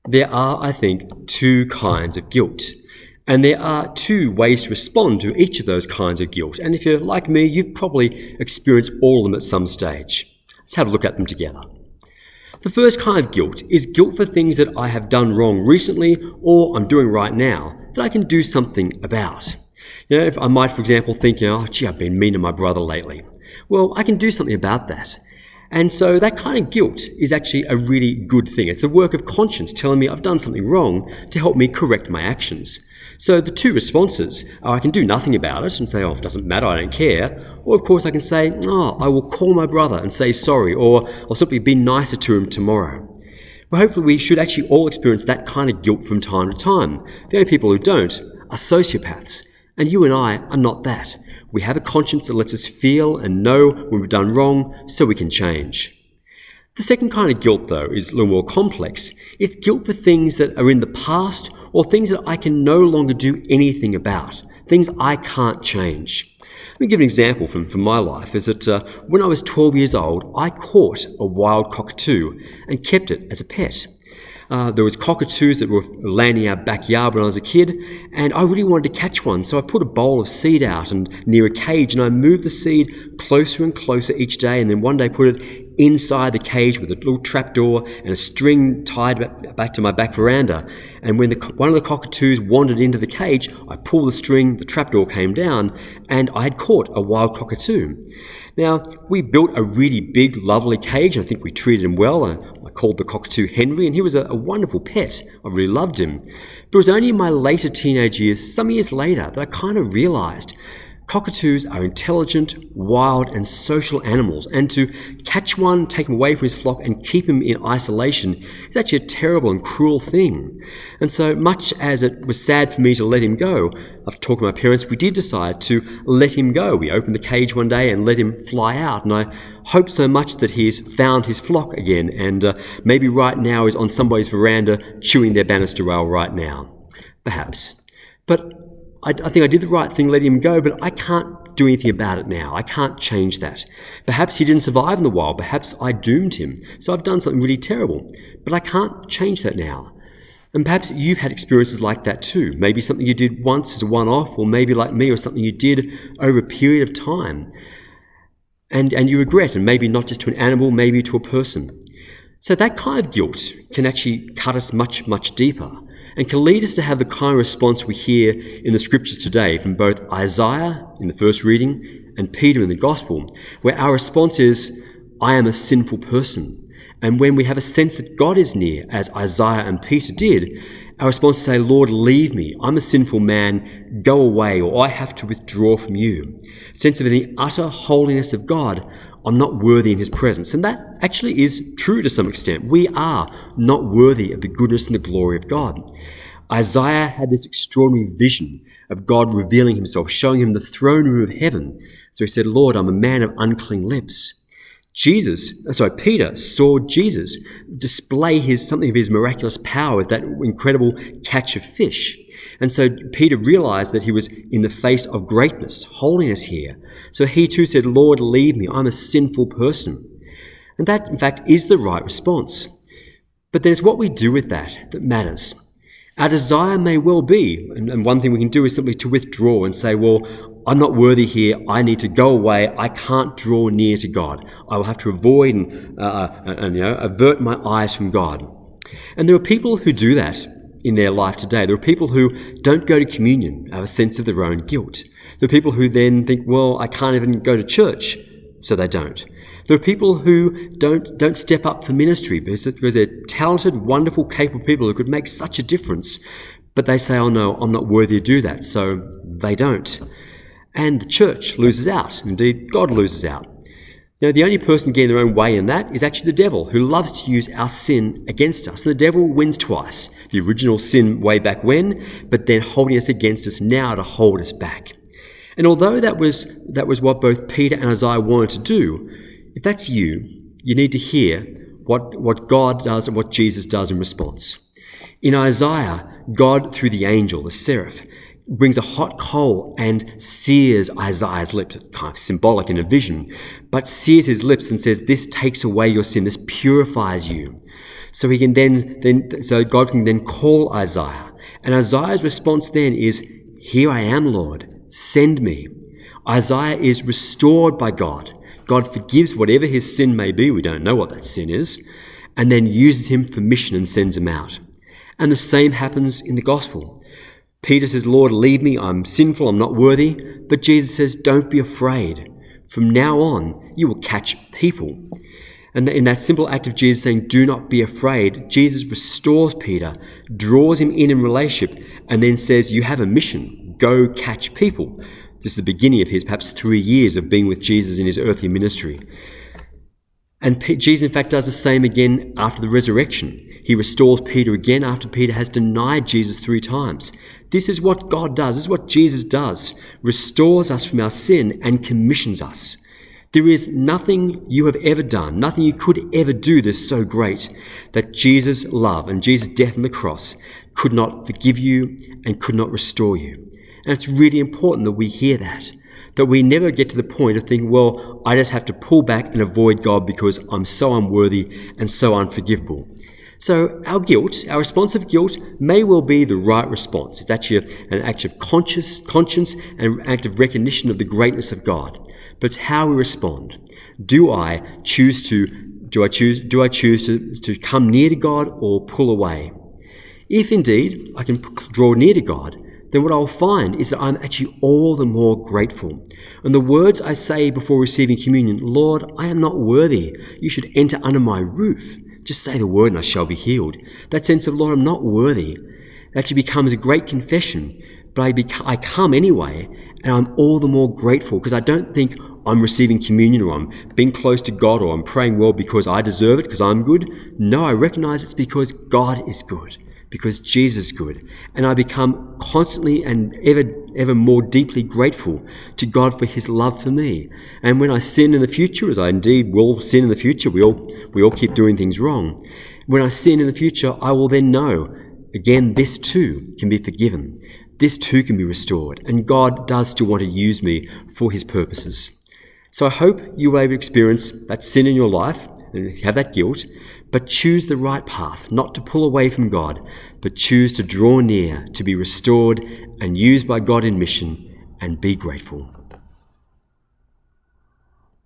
There are, I think, two kinds of guilt. And there are two ways to respond to each of those kinds of guilt. And if you're like me, you've probably experienced all of them at some stage. Let's have a look at them together. The first kind of guilt is guilt for things that I have done wrong recently or I'm doing right now that I can do something about. If I might, for example, think, I've been mean to my brother lately. Well, I can do something about that. And so that kind of guilt is actually a really good thing. It's the work of conscience telling me I've done something wrong to help me correct my actions. So the two responses are I can do nothing about it and say, it doesn't matter, I don't care. Or of course I can say, I will call my brother and say sorry, or I'll simply be nicer to him tomorrow. Well, hopefully we should actually all experience that kind of guilt from time to time. The only people who don't are sociopaths. And you and I are not that. We have a conscience that lets us feel and know when we've done wrong so we can change. The second kind of guilt, though, is a little more complex. It's guilt for things that are in the past or things that I can no longer do anything about, things I can't change. Let me give an example from my life. Is that when I was 12 years old, I caught a wild cockatoo and kept it as a pet. There was cockatoos that were landing in our backyard when I was a kid, and I really wanted to catch one, so I put a bowl of seed out and near a cage, and I moved the seed closer and closer each day, and then one day put it inside the cage with a little trapdoor and a string tied back to my back veranda. And when one of the cockatoos wandered into the cage, I pulled the string, the trapdoor came down, and I had caught a wild cockatoo. Now, we built a really big, lovely cage. I think we treated him well. I called the cockatoo Henry, and he was a wonderful pet. I really loved him. But it was only in my later teenage years, some years later, that I kind of realised cockatoos are intelligent, wild and social animals, and to catch one, take him away from his flock and keep him in isolation is actually a terrible and cruel thing. And so much as it was sad for me to let him go, after talking to my parents, we did decide to let him go. We opened the cage one day and let him fly out, and I hope so much that he's found his flock again and maybe right now is on somebody's veranda chewing their banister rail right now. Perhaps. But I think I did the right thing letting him go, but I can't do anything about it now. I can't change that. Perhaps he didn't survive in the wild. Perhaps I doomed him. So I've done something really terrible. But I can't change that now. And perhaps you've had experiences like that too. Maybe something you did once as a one-off, or maybe like me, or something you did over a period of time. And you regret, and maybe not just to an animal, maybe to a person. So that kind of guilt can actually cut us much, much deeper, and can lead us to have the kind of response we hear in the scriptures today from both Isaiah in the first reading and Peter in the gospel, where our response is, I am a sinful person. And when we have a sense that God is near, as Isaiah and Peter did, our response is to say, Lord, leave me. I'm a sinful man. Go away, or I have to withdraw from you. A sense of the utter holiness of God. I'm not worthy in his presence. And that actually is true to some extent. We are not worthy of the goodness and the glory of God. Isaiah had this extraordinary vision of God revealing himself, showing him the throne room of heaven. So he said, Lord, I'm a man of unclean lips. Peter saw Jesus display something of his miraculous power with that incredible catch of fish. And so Peter realized that he was in the face of greatness, holiness here. So he too said, Lord, leave me. I'm a sinful person. And that, in fact, is the right response. But then it's what we do with that matters. Our desire may well be, and one thing we can do is simply to withdraw and say, well, I'm not worthy here. I need to go away. I can't draw near to God. I will have to avoid and avert my eyes from God. And there are people who do that in their life today. There are people who don't go to communion out of a sense of their own guilt. There are people who then think, well, I can't even go to church, so they don't. There are people who don't step up for ministry because they're talented, wonderful, capable people who could make such a difference, but they say, oh no, I'm not worthy to do that, so they don't. And the church loses out. Indeed, God loses out. The only person getting their own way in that is actually the devil, who loves to use our sin against us. And the devil wins twice. The original sin way back when, but then holding us against us now to hold us back. And although that was what both Peter and Isaiah wanted to do, if that's you need to hear what God does and what Jesus does in response. In Isaiah, God, through the angel, the seraph, brings a hot coal and sears Isaiah's lips. It's kind of symbolic in a vision, but sears his lips and says, this takes away your sin, this purifies you. So so God can then call Isaiah. And Isaiah's response then is, "Here I am, Lord, send me." Isaiah is restored by God. God forgives whatever his sin may be, we don't know what that sin is, and then uses him for mission and sends him out. And the same happens in the gospel. Peter says, "Lord, leave me, I'm sinful, I'm not worthy." But Jesus says, "Don't be afraid. From now on, you will catch people." And in that simple act of Jesus saying, "Do not be afraid," Jesus restores Peter, draws him in relationship, and then says, "You have a mission. Go catch people." This is the beginning of his perhaps 3 years of being with Jesus in his earthly ministry. And Jesus, in fact, does the same again after the resurrection. He restores Peter again after Peter has denied Jesus 3 times. This is what God does. This is what Jesus does. Restores us from our sin and commissions us. There is nothing you have ever done, nothing you could ever do that's so great that Jesus' love and Jesus' death on the cross could not forgive you and could not restore you. And it's really important that we hear that we never get to the point of thinking, well, I just have to pull back and avoid God because I'm so unworthy and so unforgivable. So our guilt, our response of guilt, may well be the right response. It's actually an act of conscience and an act of recognition of the greatness of God. But it's how we respond. Do I choose to come near to God or pull away? If indeed I can draw near to God, then what I'll find is that I'm actually all the more grateful. And the words I say before receiving communion, "Lord, I am not worthy. You should enter under my roof." Just say the word and I shall be healed. That sense of, Lord, I'm not worthy, actually becomes a great confession. But I come anyway, and I'm all the more grateful because I don't think I'm receiving communion or I'm being close to God or I'm praying well because I deserve it, because I'm good. No, I recognize it's because God is good, because Jesus is good. And I become constantly and ever more deeply grateful to God for his love for me. And when I sin in the future, as I indeed will sin in the future, we all keep doing things wrong. When I sin in the future, I will then know, again, this too can be forgiven. This too can be restored. And God does still want to use me for his purposes. So I hope you will be able to experience that sin in your life and have that guilt, but choose the right path, not to pull away from God, but choose to draw near, to be restored and used by God in mission, and be grateful.